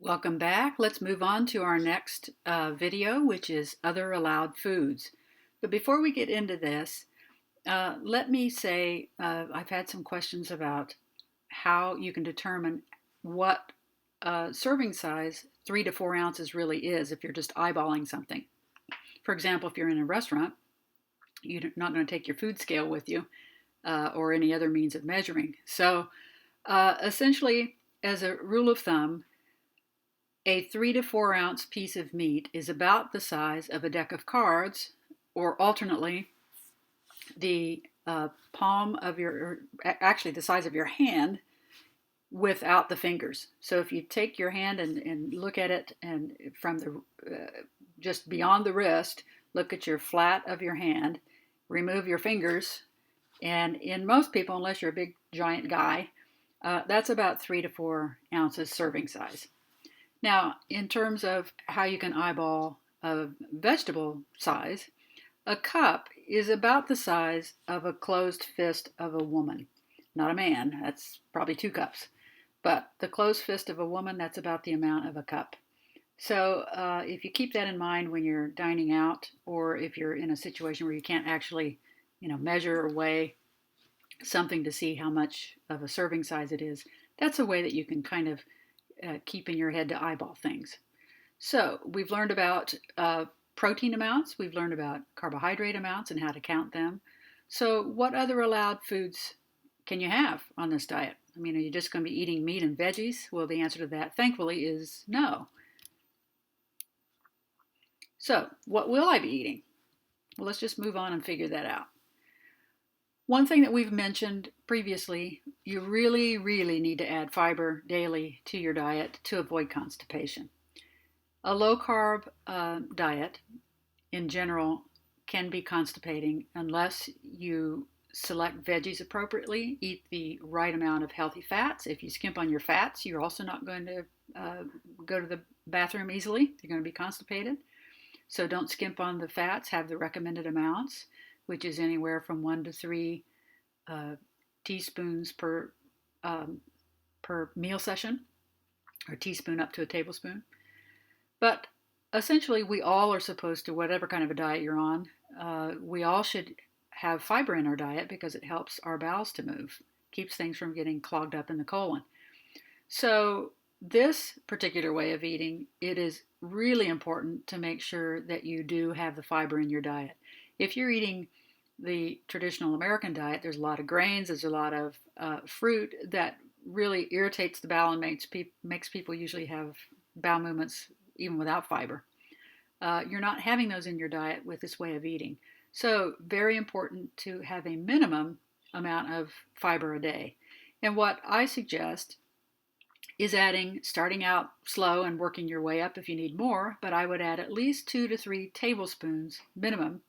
Welcome back. Let's move on to our next video, which is other allowed foods. But before we get into this, let me say I've had some questions about how you can determine what serving size 3 to 4 ounces really is if you're just eyeballing something. For example, if you're in a restaurant, you're not going to take your food scale with you or any other means of measuring. So essentially, as a rule of thumb, a 3 to 4 ounce piece of meat is about the size of a deck of cards, or alternately, the palm of actually the size of your hand without the fingers. So if you take your hand and look at it and from the just beyond the wrist, look at your flat of your hand, remove your fingers, and in most people, unless you're a big giant guy, that's about 3 to 4 ounces serving size. Now, in terms of how you can eyeball a vegetable size, a cup is about the size of a closed fist of a woman. Not a man, that's probably 2 cups. But the closed fist of a woman, that's about the amount of a cup. So if you keep that in mind when you're dining out, or if you're in a situation where you can't actually, measure or weigh something to see how much of a serving size it is, that's a way that you can kind of keep in your head to eyeball things. So we've learned about protein amounts, we've learned about carbohydrate amounts and how to count them. So what other allowed foods can you have on this diet? I mean, are you just going to be eating meat and veggies? Well, the answer to that, thankfully, is no. So what will I be eating? Well, let's just move on and figure that out. One thing that we've mentioned previously, you really, really need to add fiber daily to your diet to avoid constipation. A low carb diet in general can be constipating unless you select veggies appropriately, eat the right amount of healthy fats. If you skimp on your fats, you're also not going to go to the bathroom easily. You're going to be constipated. So don't skimp on the fats, have the recommended amounts, which is anywhere from 1 to 3 teaspoons per meal session, or teaspoon up to a tablespoon. But essentially, we all are supposed to, whatever kind of a diet you're on, we all should have fiber in our diet because it helps our bowels to move, keeps things from getting clogged up in the colon. So this particular way of eating, it is really important to make sure that you do have the fiber in your diet. If you're eating the traditional American diet, there's a lot of grains, there's a lot of fruit that really irritates the bowel and makes people usually have bowel movements even without fiber. You're not having those in your diet with this way of eating. So very important to have a minimum amount of fiber a day. And what I suggest is starting out slow and working your way up if you need more, but I would add at least 2 to 3 tablespoons minimum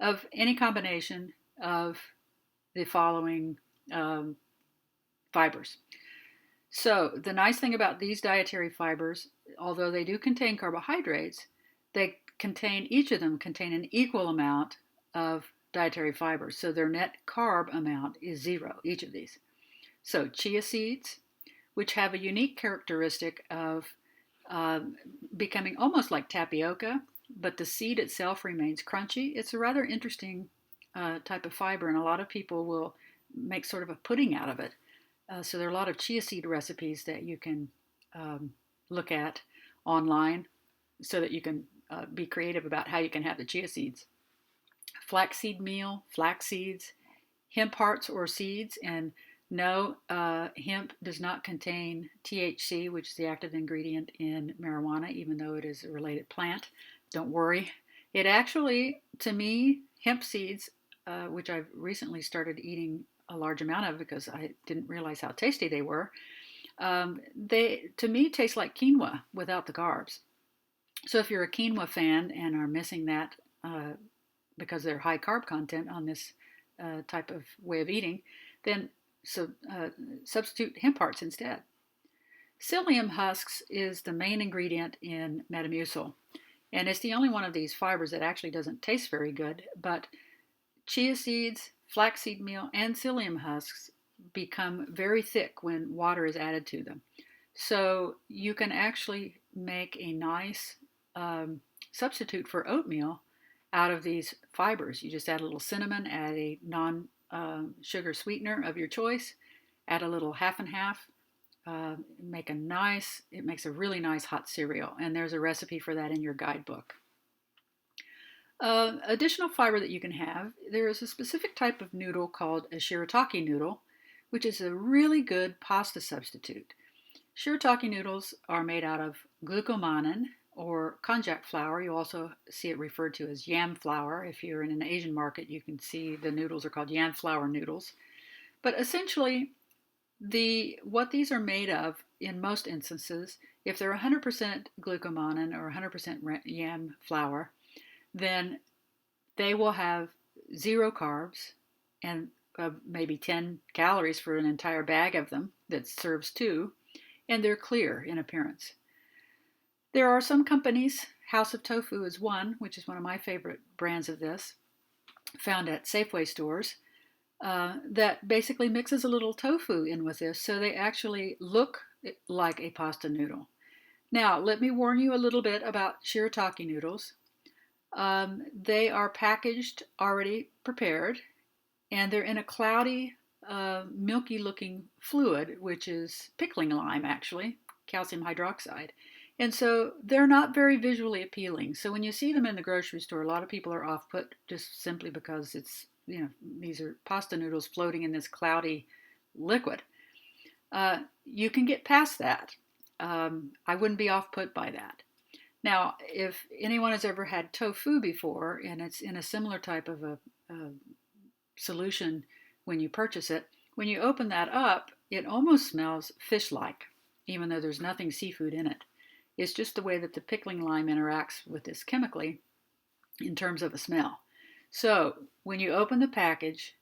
of any combination of the following fibers. So the nice thing about these dietary fibers, although they do contain carbohydrates, each of them contain an equal amount of dietary fibers. So their net carb amount is 0, each of these. So chia seeds, which have a unique characteristic of becoming almost like tapioca, but the seed itself remains crunchy. It's a rather interesting type of fiber, and a lot of people will make sort of a pudding out of it. So there are a lot of chia seed recipes that you can look at online so that you can be creative about how you can have the chia seeds. Flaxseed meal, flax seeds, hemp hearts or seeds, and no, hemp does not contain THC, which is the active ingredient in marijuana, even though it is a related plant. Don't worry. It actually, to me, hemp seeds, which I've recently started eating a large amount of because I didn't realize how tasty they were, they, to me, taste like quinoa without the carbs. So if you're a quinoa fan and are missing that because they're high carb content on this type of way of eating, then substitute hemp hearts instead. Psyllium husks is the main ingredient in Metamucil, and it's the only one of these fibers that actually doesn't taste very good, but chia seeds, flaxseed meal, and psyllium husks become very thick when water is added to them. So you can actually make a nice substitute for oatmeal out of these fibers. You just add a little cinnamon, add a non-sugar sweetener of your choice, add a little half and half. It makes a really nice hot cereal, and there's a recipe for that in your guidebook. Additional fiber that you can have, there is a specific type of noodle called a shirataki noodle, which is a really good pasta substitute. Shirataki noodles are made out of glucomannan or konjac flour. You also see it referred to as yam flour. If you're in an Asian market, you can see the noodles are called yam flour noodles. But essentially, what these are made of in most instances, if they're 100% glucomannan or 100% yam flour, then they will have 0 carbs and maybe 10 calories for an entire bag of them that serves 2, and they're clear in appearance. There are some companies, House of Tofu is one, which is one of my favorite brands of this, found at Safeway stores, that basically mixes a little tofu in with this, so they actually look like a pasta noodle. Now, let me warn you a little bit about shirataki noodles. They are packaged already prepared, and they're in a cloudy, milky looking fluid, which is pickling lime actually, calcium hydroxide. And so they're not very visually appealing. So when you see them in the grocery store, a lot of people are off put just simply because these are pasta noodles floating in this cloudy liquid. You can get past that. I wouldn't be off put by that. Now, if anyone has ever had tofu before, and it's in a similar type of a solution when you purchase it, when you open that up, it almost smells fish-like, even though there's nothing seafood in it. It's just the way that the pickling lime interacts with this chemically in terms of a smell. So when you open the package,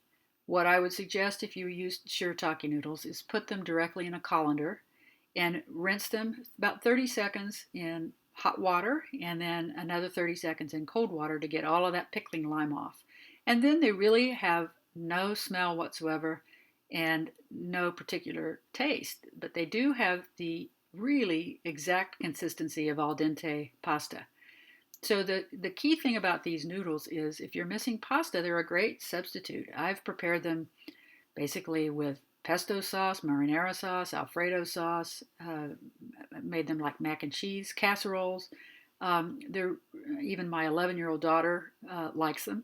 what I would suggest if you use shirataki noodles is put them directly in a colander and rinse them about 30 seconds in hot water and then another 30 seconds in cold water to get all of that pickling lime off. And then they really have no smell whatsoever and no particular taste, but they do have the really exact consistency of al dente pasta. So the key thing about these noodles is if you're missing pasta, they're a great substitute. I've prepared them basically with pesto sauce, marinara sauce, Alfredo sauce, made them like mac and cheese casseroles. Even my 11-year-old daughter likes them.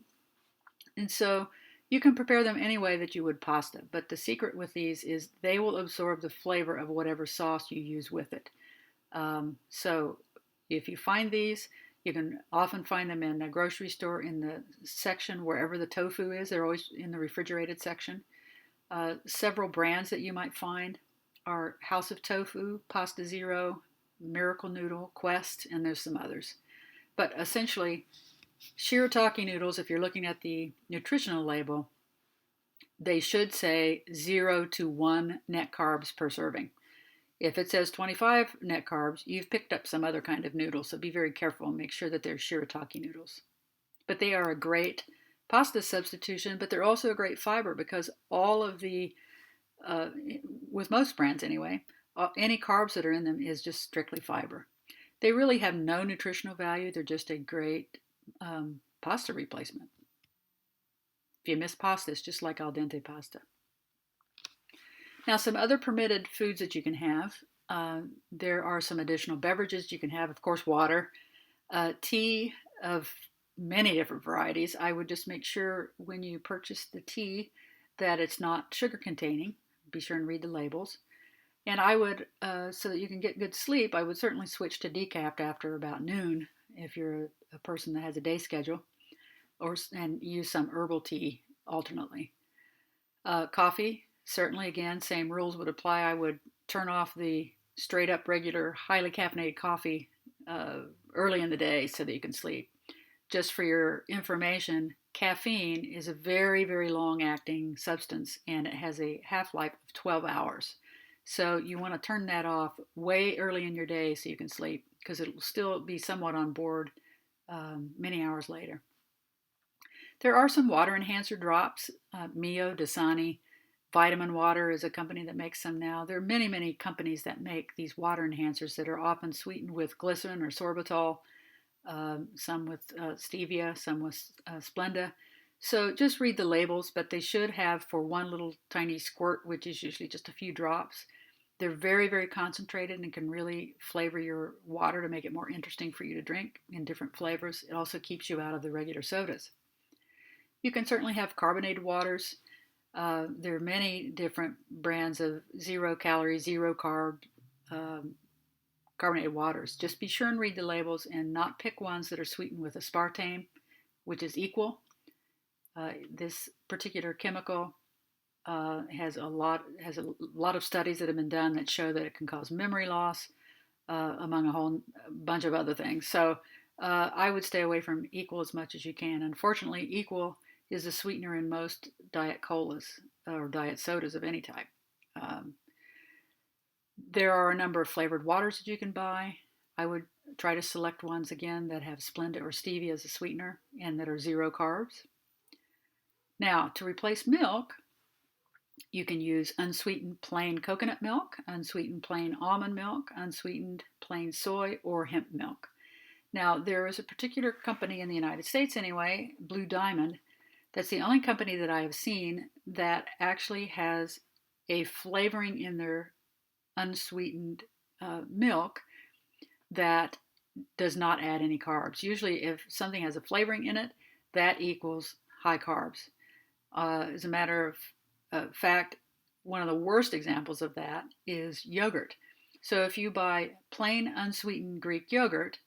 And so you can prepare them any way that you would pasta. But the secret with these is they will absorb the flavor of whatever sauce you use with it. So if you find these, you can often find them in a grocery store in the section wherever the tofu is. They're always in the refrigerated section. Several brands that you might find are House of Tofu, Pasta Zero, Miracle Noodle, Quest, and there's some others. But essentially, shirataki noodles, if you're looking at the nutritional label, they should say 0 to 1 net carbs per serving. If it says 25 net carbs, you've picked up some other kind of noodle, so be very careful and make sure that they're shirataki noodles. But they are a great pasta substitution, but they're also a great fiber because all of with most brands anyway, any carbs that are in them is just strictly fiber. They really have no nutritional value. They're just a great pasta replacement. If you miss pasta, it's just like al dente pasta. Now, some other permitted foods that you can have. There are some additional beverages you can have. Of course, water, tea of many different varieties. I would just make sure when you purchase the tea that it's not sugar containing. Be sure and read the labels. And I would, so that you can get good sleep, I would certainly switch to decaf after about noon if you're a person that has a day schedule, and use some herbal tea alternately. Coffee, certainly again, same rules would apply. I would turn off the straight up regular highly caffeinated coffee early in the day so that you can sleep. Just for your information, caffeine is a very, very long acting substance and it has a half-life of 12 hours. So you want to turn that off way early in your day so you can sleep because it will still be somewhat on board many hours later. There are some water enhancer drops, Mio, Dasani, Vitamin Water is a company that makes some now. There are many, many companies that make these water enhancers that are often sweetened with glycerin or sorbitol, some with stevia, some with Splenda. So just read the labels, but they should have for one little tiny squirt, which is usually just a few drops. They're very, very concentrated and can really flavor your water to make it more interesting for you to drink in different flavors. It also keeps you out of the regular sodas. You can certainly have carbonated waters. There are many different brands of zero calorie, zero carb um, carbonated waters. Just be sure and read the labels and not pick ones that are sweetened with aspartame, which is equal. This particular chemical has a lot of studies that have been done that show that it can cause memory loss, among a whole bunch of other things. So I would stay away from equal as much as you can. Unfortunately, equal is a sweetener in most diet colas or diet sodas of any type. Um, there are a number of flavored waters that you can buy. I would try to select ones again that have Splenda or stevia as a sweetener and that are zero carbs. Now, to replace milk, you can use unsweetened plain coconut milk, unsweetened plain almond milk, unsweetened plain soy, or hemp milk. Now, there is a particular company in the United States anyway, Blue Diamond, that's the only company that I have seen that actually has a flavoring in their unsweetened milk that does not add any carbs. Usually, if something has a flavoring in it, that equals high carbs. As a matter of fact, one of the worst examples of that is yogurt. So if you buy plain unsweetened Greek yogurt,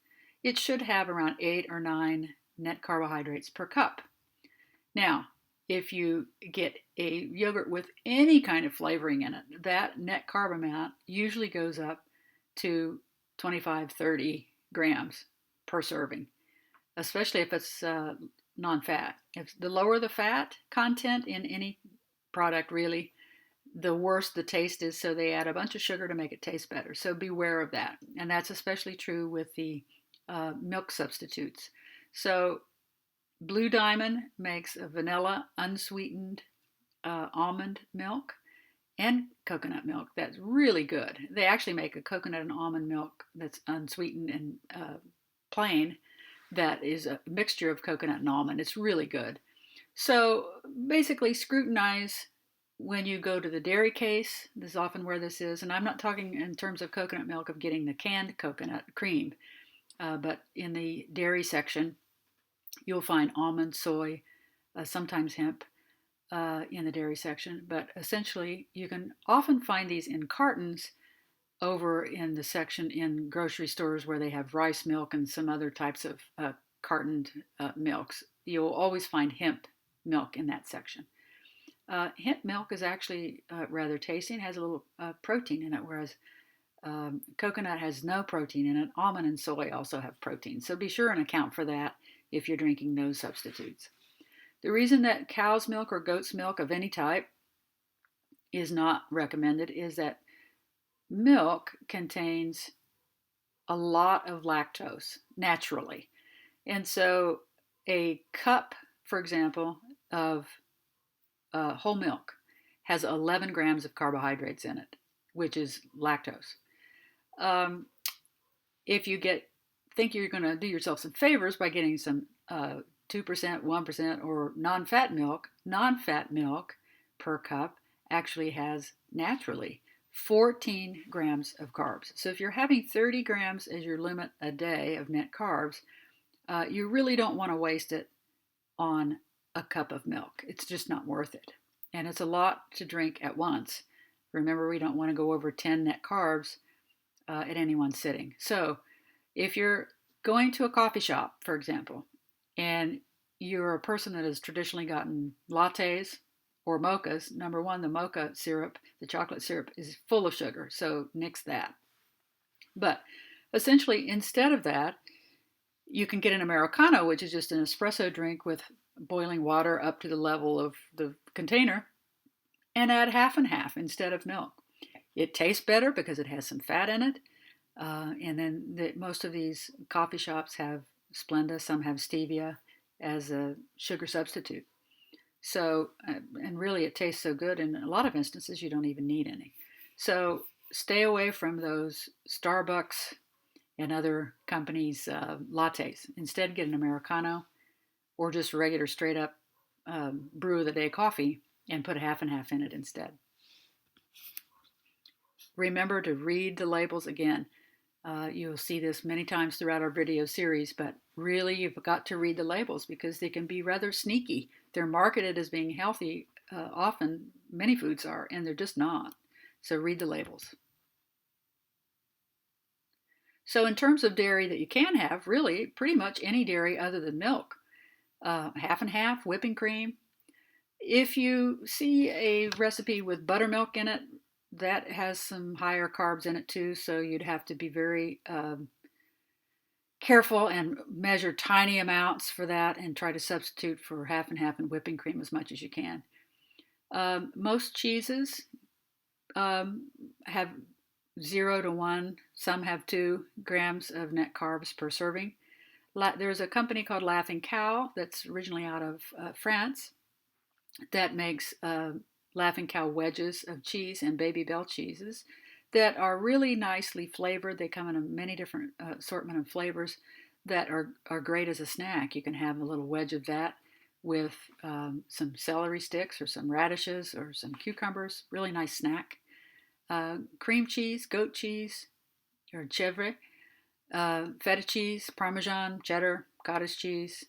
it should have around 8 or 9 net carbohydrates per cup. Now, if you get a yogurt with any kind of flavoring in it, that net carb amount usually goes up to 25, 30 grams per serving, especially if it's non-fat. If the lower the fat content in any product, really, the worse the taste is. So they add a bunch of sugar to make it taste better. So beware of that. And that's especially true with the milk substitutes. So Blue Diamond makes a vanilla unsweetened almond milk and coconut milk that's really good. They actually make a coconut and almond milk that's unsweetened and plain that is a mixture of coconut and almond. It's really good. So basically, scrutinize when you go to the dairy case. This is often where this is, and I'm not talking in terms of coconut milk of getting the canned coconut cream, but in the dairy section, you'll find almond, soy, sometimes hemp in the dairy section. But essentially, you can often find these in cartons over in the section in grocery stores where they have rice milk and some other types of cartoned milks. You'll always find hemp milk in that section. Hemp milk is actually rather tasty and has a little protein in it, whereas coconut has no protein in it. Almond and soy also have protein. So be sure and account for that if you're drinking those substitutes. The reason that cow's milk or goat's milk of any type is not recommended is that milk contains a lot of lactose naturally. And so a cup, for example, of whole milk has 11 grams of carbohydrates in it, which is lactose. If you think you're going to do yourself some favors by getting some 2%, 1%, or non-fat milk per cup actually has naturally 14 grams of carbs. So if you're having 30 grams as your limit a day of net carbs, you really don't want to waste it on a cup of milk. It's just not worth it. And it's a lot to drink at once. Remember, we don't want to go over 10 net carbs at any one sitting. So if you're going to a coffee shop, for example, and you're a person that has traditionally gotten lattes or mochas, number one, the mocha syrup, the chocolate syrup, is full of sugar, so nix that. But essentially, instead of that, you can get an Americano, which is just an espresso drink with boiling water up to the level of the container, and add half and half instead of milk. It tastes better because it has some fat in it. And then most of these coffee shops have Splenda, some have stevia as a sugar substitute. So, and really it tastes so good. In a lot of instances, you don't even need any. So stay away from those Starbucks and other companies' lattes. Instead, get an Americano or just regular straight up brew of the day coffee and put half and half in it instead. Remember to read the labels again. You'll see this many times throughout our video series, but really you've got to read the labels because they can be rather sneaky. They're marketed as being healthy. Often, many foods are, and they're just not. So read the labels. So in terms of dairy that you can have, really pretty much any dairy other than milk. Half and half, whipping cream. If you see a recipe with buttermilk in it, that has some higher carbs in it too, so you'd have to be very careful and measure tiny amounts for that and try to substitute for half and half and whipping cream as much as you can. Most cheeses have 0 to 1, some have 2 grams of net carbs per serving. There's a company called Laughing Cow that's originally out of France that makes Laughing Cow wedges of cheese and Baby Bell cheeses that are really nicely flavored. They come in a many different assortment of flavors that are great as a snack. You can have a little wedge of that with some celery sticks or some radishes or some cucumbers. Really nice snack. Cream cheese, goat cheese, or chèvre, feta cheese, Parmesan, cheddar, cottage cheese.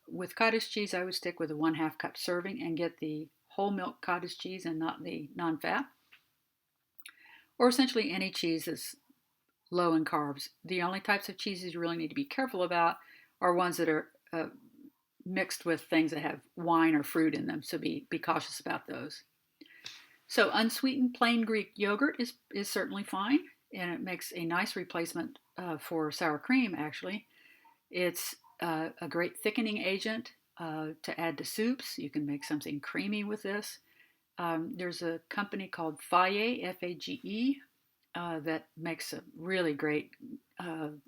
With cottage cheese, I would stick with a 1/2 cup serving and get the whole milk cottage cheese and not the non-fat. Or essentially any cheese that's low in carbs. The only types of cheeses you really need to be careful about are ones that are mixed with things that have wine or fruit in them, so be cautious about those. So unsweetened plain Greek yogurt is certainly fine, and it makes a nice replacement for sour cream, actually. It's a great thickening agent to add to soups. You can make something creamy with this. There's a company called Fage, F-A-G-E, that makes a really great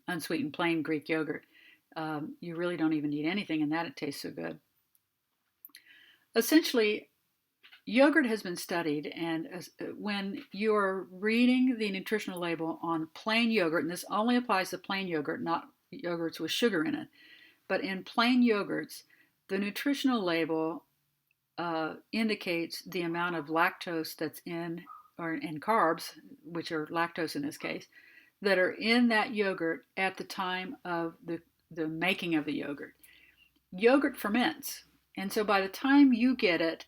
unsweetened plain Greek yogurt. You really don't even need anything in that. It tastes so good. Essentially, yogurt has been studied, and when you're reading the nutritional label on plain yogurt, and this only applies to plain yogurt, not yogurts with sugar in it, but in plain yogurts, the nutritional label indicates the amount of lactose that's in, or in carbs, which are lactose in this case, that are in that yogurt at the time of the making of the yogurt. Yogurt ferments, and so by the time you get it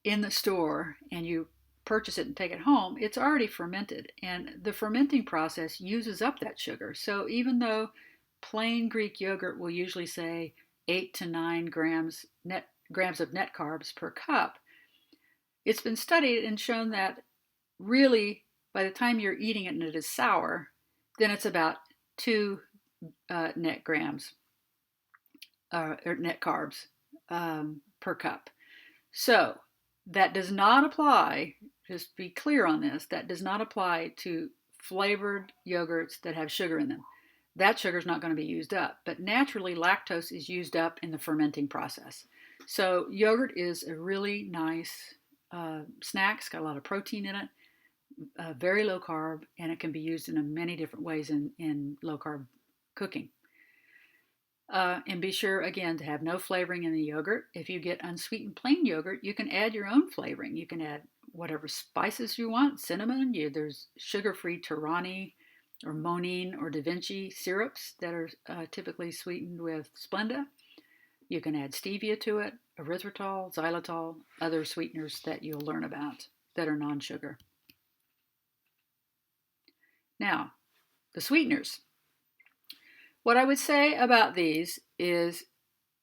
in the store and you purchase it and take it home, it's already fermented, and the fermenting process uses up that sugar. So even though plain Greek yogurt will usually say 8 to 9 grams of net carbs per cup, it's been studied and shown that really by the time you're eating it and it is sour, then it's about 2 net grams or net carbs per cup. So that does not apply, just be clear on this, that does not apply to flavored yogurts that have sugar in them. That sugar is not going to be used up, but naturally lactose is used up in the fermenting process. So yogurt is a really nice snack. It's got a lot of protein in it, very low carb, and it can be used in many different ways in low carb cooking. And be sure, again, to have no flavoring in the yogurt. If you get unsweetened plain yogurt, you can add your own flavoring. You can add whatever spices you want, cinnamon. There's sugar-free Torani or Monine or Da Vinci syrups that are typically sweetened with Splenda. You can add stevia to it, erythritol, xylitol, other sweeteners that you'll learn about that are non-sugar. Now, the sweeteners. What I would say about these is,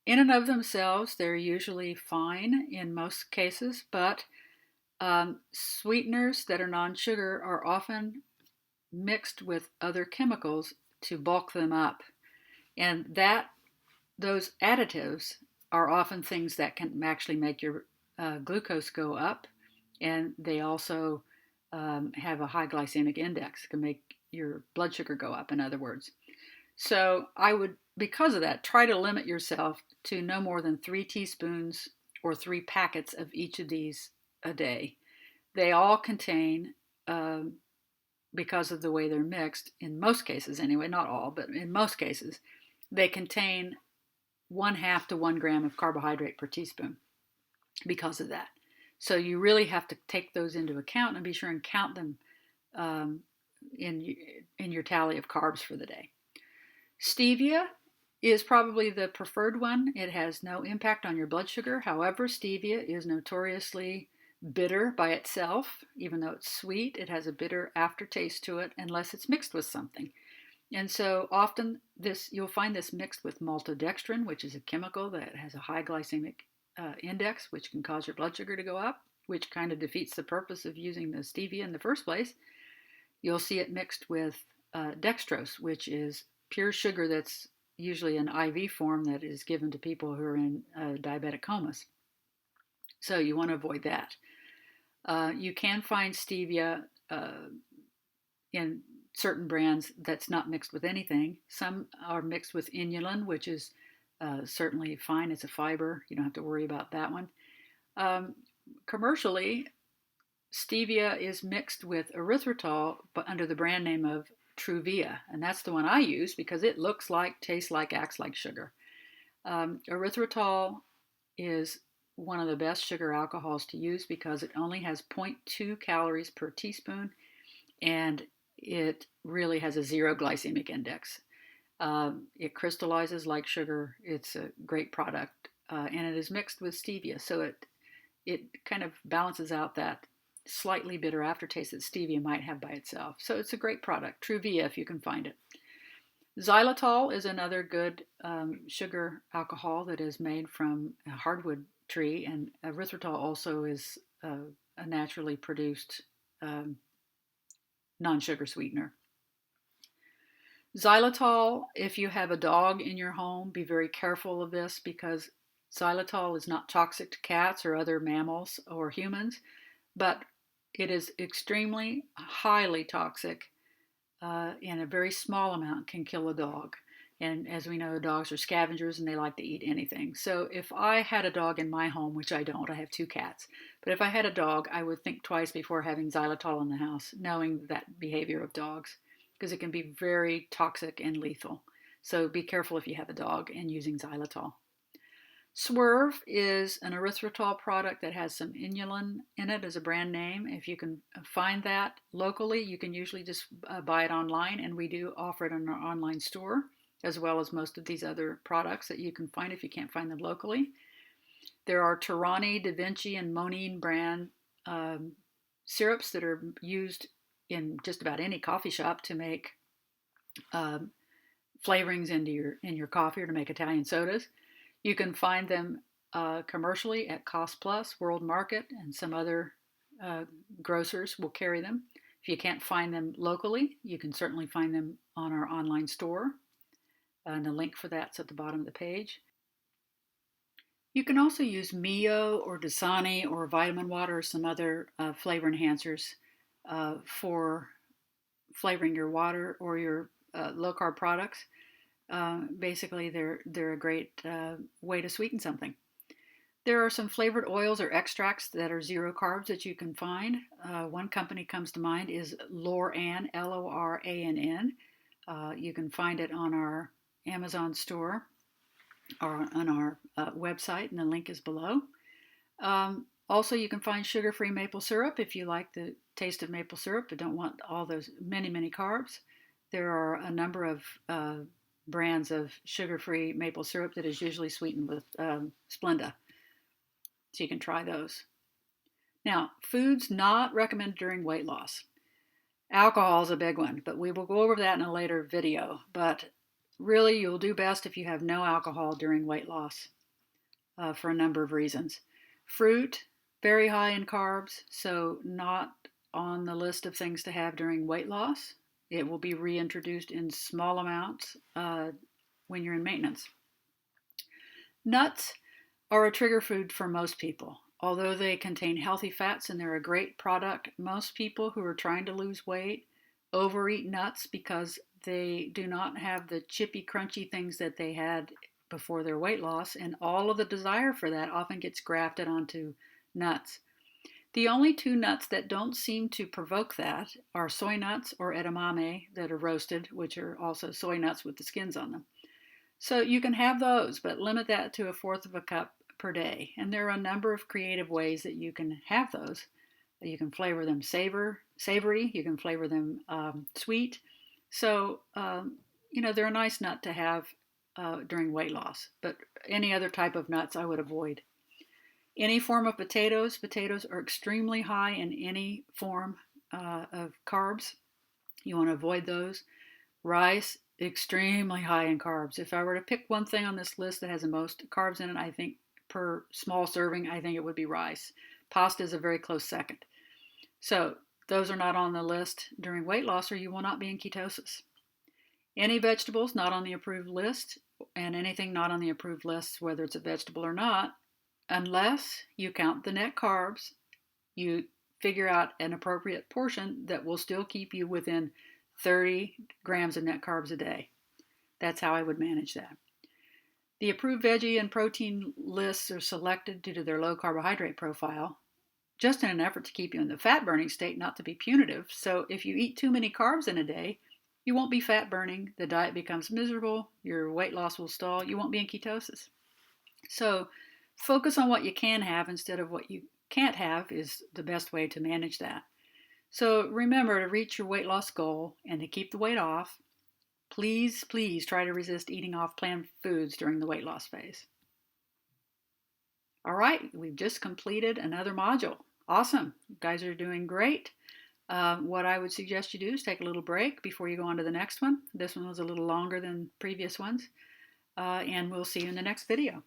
in and of themselves, they're usually fine in most cases, but sweeteners that are non-sugar are often mixed with other chemicals to bulk them up. And those additives are often things that can actually make your glucose go up, and they also have a high glycemic index, can make your blood sugar go up, in other words. So I would, because of that, try to limit yourself to no more than 3 teaspoons or 3 packets of each of these a day. They all contain, because of the way they're mixed, in most cases anyway, not all, but in most cases, they contain 1/2 to 1 gram of carbohydrate per teaspoon because of that. So you really have to take those into account and be sure and count them um, in your tally of carbs for the day. Stevia is probably the preferred one. It has no impact on your blood sugar. However, stevia is notoriously bitter by itself. Even though it's sweet, it has a bitter aftertaste to it unless it's mixed with something. And so often you'll find this mixed with maltodextrin, which is a chemical that has a high glycemic index, which can cause your blood sugar to go up, which kind of defeats the purpose of using the stevia in the first place. You'll see it mixed with dextrose, which is pure sugar that's usually an IV form that is given to people who are in diabetic comas. So you want to avoid that. You can find stevia in certain brands that's not mixed with anything. Some are mixed with inulin, which is certainly fine. It's a fiber. You don't have to worry about that one. Commercially, stevia is mixed with erythritol, but under the brand name of Truvia, and that's the one I use because it looks like, tastes like, acts like sugar. Erythritol is one of the best sugar alcohols to use because it only has 0.2 calories per teaspoon, and it really has a 0 glycemic index. It crystallizes like sugar. It's a great product, and it is mixed with stevia, so it kind of balances out that slightly bitter aftertaste that stevia might have by itself. So it's a great product. Truvia, if you can find it. Xylitol is another good sugar alcohol that is made from a hardwood tree, and erythritol also is a naturally produced non-sugar sweetener. Xylitol, if you have a dog in your home, be very careful of this because xylitol is not toxic to cats or other mammals or humans, but it is extremely highly toxic, and a very small amount can kill a dog. And as we know, dogs are scavengers and they like to eat anything. So if I had a dog in my home, which I don't, I have 2 cats, but if I had a dog, I would think twice before having xylitol in the house, knowing that behavior of dogs, because it can be very toxic and lethal. So be careful if you have a dog and using xylitol. Swerve is an erythritol product that has some inulin in it as a brand name. If you can find that locally, you can usually just buy it online, and we do offer it in our online store, as well as most of these other products that you can find if you can't find them locally. There are Torani, Da Vinci, and Monine brand syrups that are used in just about any coffee shop to make flavorings in your coffee or to make Italian sodas. You can find them commercially at Cost Plus, World Market, and some other grocers will carry them. If you can't find them locally, you can certainly find them on our online store, and the link for that's at the bottom of the page. You can also use Mio or Dasani or vitamin water or some other flavor enhancers for flavoring your water or your low-carb products. Basically, they're a great way to sweeten something. There are some flavored oils or extracts that are 0 carbs that you can find. One company comes to mind is Lorann, Lorann. You can find it on our Amazon store or on our website, and the link is below. Also, you can find sugar-free maple syrup if you like the taste of maple syrup but don't want all those many carbs. There are a number of brands of sugar-free maple syrup that is usually sweetened with Splenda. So you can try those. Now, foods not recommended during weight loss. Alcohol is a big one, but we will go over that in a later video. But really, you'll do best if you have no alcohol during weight loss for a number of reasons. Fruit, very high in carbs, so not on the list of things to have during weight loss. It will be reintroduced in small amounts when you're in maintenance. Nuts are a trigger food for most people. Although they contain healthy fats and they're a great product, most people who are trying to lose weight overeat nuts because they do not have the chippy, crunchy things that they had before their weight loss, and all of the desire for that often gets grafted onto nuts. The only two nuts that don't seem to provoke that are soy nuts or edamame that are roasted, which are also soy nuts with the skins on them. So you can have those, but limit that to a fourth of a cup per day. And there are a number of creative ways that you can have those. You can flavor them savory. You can flavor them sweet. So, they're a nice nut to have during weight loss. But any other type of nuts I would avoid. Any form of potatoes. Potatoes are extremely high in any form of carbs. You want to avoid those. Rice, extremely high in carbs. If I were to pick one thing on this list that has the most carbs in it, I think per small serving, I think it would be rice. Pasta is a very close second. So those are not on the list during weight loss, or you will not be in ketosis. Any vegetables not on the approved list, and anything not on the approved list, whether it's a vegetable or not, unless you count the net carbs, you figure out an appropriate portion that will still keep you within 30 grams of net carbs a day. That's how I would manage that. The approved veggie and protein lists are selected due to their low carbohydrate profile, just in an effort to keep you in the fat burning state, not to be punitive. So if you eat too many carbs in a day, you won't be fat burning, the diet becomes miserable, your weight loss will stall, you won't be in ketosis. So focus on what you can have instead of what you can't have is the best way to manage that. So remember, to reach your weight loss goal and to keep the weight off, please try to resist eating off planned foods during the weight loss phase. All right, we've just completed another module. Awesome. You guys are doing great. What I would suggest you do is take a little break before you go on to the next one. This one was a little longer than previous ones. And we'll see you in the next video.